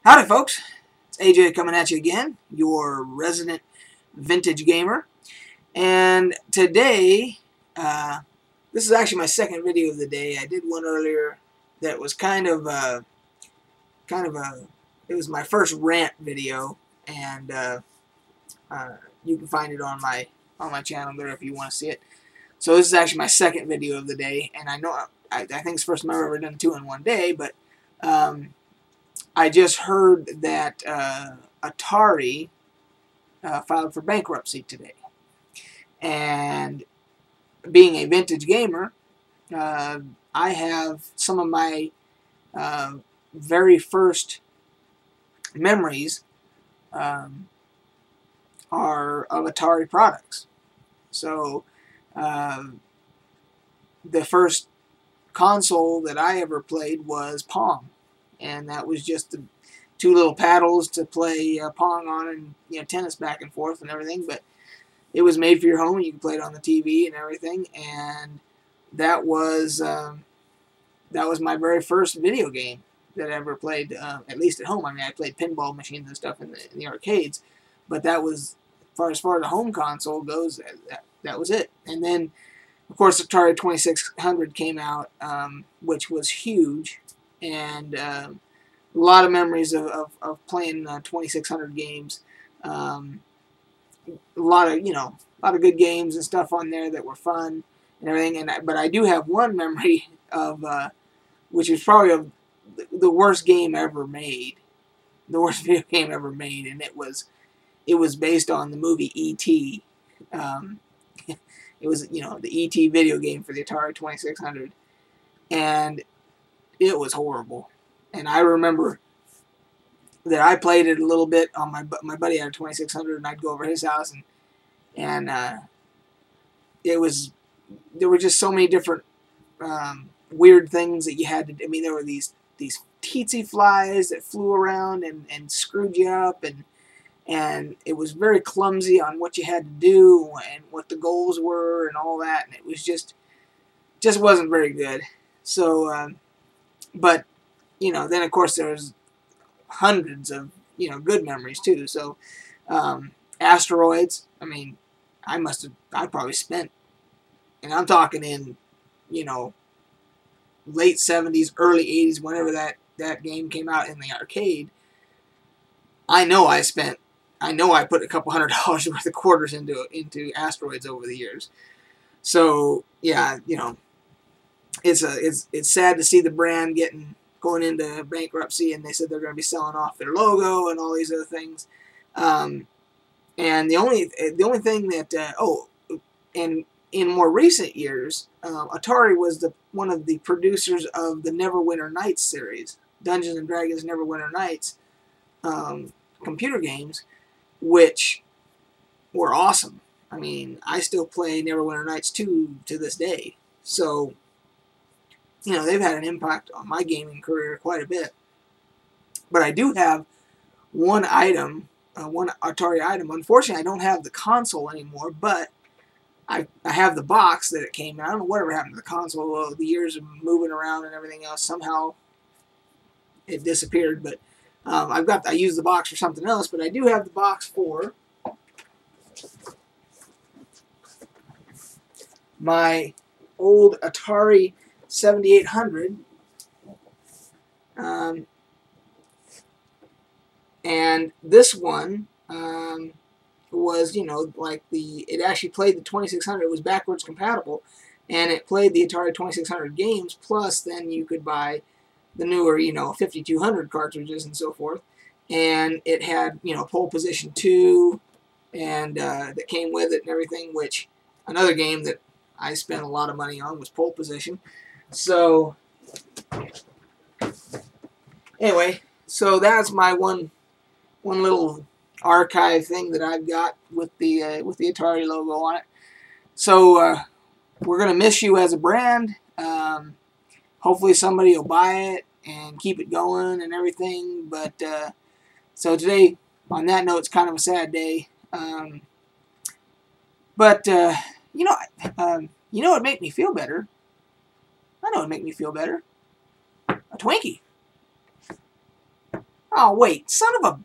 Howdy folks, it's AJ coming at you again, your resident vintage gamer, and today, this is actually my second video of the day. I did one earlier that was it was my first rant video, and you can find it on my channel there if you want to see it. So this is actually my second video of the day, and I know I think it's the first time I've ever done two in one day, but I just heard that Atari filed for bankruptcy today. And being a vintage gamer, I have some of my very first memories are of Atari products. So the first console that I ever played was Pong. And that was just the two little paddles to play Pong on, and tennis back and forth and everything. But it was made for your home. You could play it on the TV and everything. And that was my very first video game that I ever played, at least at home. I mean, I played pinball machines and stuff in the arcades, but that was as far as the home console goes. That was it. And then, of course, Atari 2600 came out, which was huge. And a lot of memories of playing 2600 games. A lot of good games and stuff on there that were fun and everything. But I do have one memory of which is probably the worst game ever made, the worst video game ever made, and it was based on the movie E.T. It was the E.T. video game for the Atari 2600, and it was horrible. And I remember that I played it a little bit on my buddy had a 2600, and I'd go over his house, and there were just so many different weird things that you had to. I mean, there were these tsetse flies that flew around and screwed you up, and it was very clumsy on what you had to do and what the goals were and all that, and it was just wasn't very good. So. But, then of course there's hundreds of, good memories too. So, Asteroids, I mean, I probably spent, and I'm talking in, late 70s, early 80s, whenever that game came out in the arcade. I know I put a couple $100 worth of quarters into Asteroids over the years. So, yeah, it's sad to see the brand going into bankruptcy, and they said they're going to be selling off their logo and all these other things. And the only thing that and in more recent years, Atari was one of the producers of the Neverwinter Nights series, Dungeons and Dragons Neverwinter Nights computer games, which were awesome. I mean, I still play Neverwinter Nights 2 to this day. So they've had an impact on my gaming career quite a bit. But I do have one Atari item. Unfortunately, I don't have the console anymore, but I have the box that it came in. I don't know whatever happened to the console. Well, the years of moving around and everything else, somehow it disappeared. But I used the box for something else, but I do have the box for my old Atari 7800, and this one was, it actually played the 2600. It was backwards compatible, and it played the Atari 2600 games, plus then you could buy the newer, 5200 cartridges and so forth, and it had, Pole Position 2, and that came with it and everything, which another game that I spent a lot of money on was Pole Position. So, anyway, so that's my one little archive thing that I've got with the Atari logo on it. So, we're gonna miss you as a brand. Hopefully, somebody will buy it and keep it going and everything. But so today, on that note, it's kind of a sad day. But what made me feel better? I know what would make me feel better. A Twinkie. Oh, wait, son of a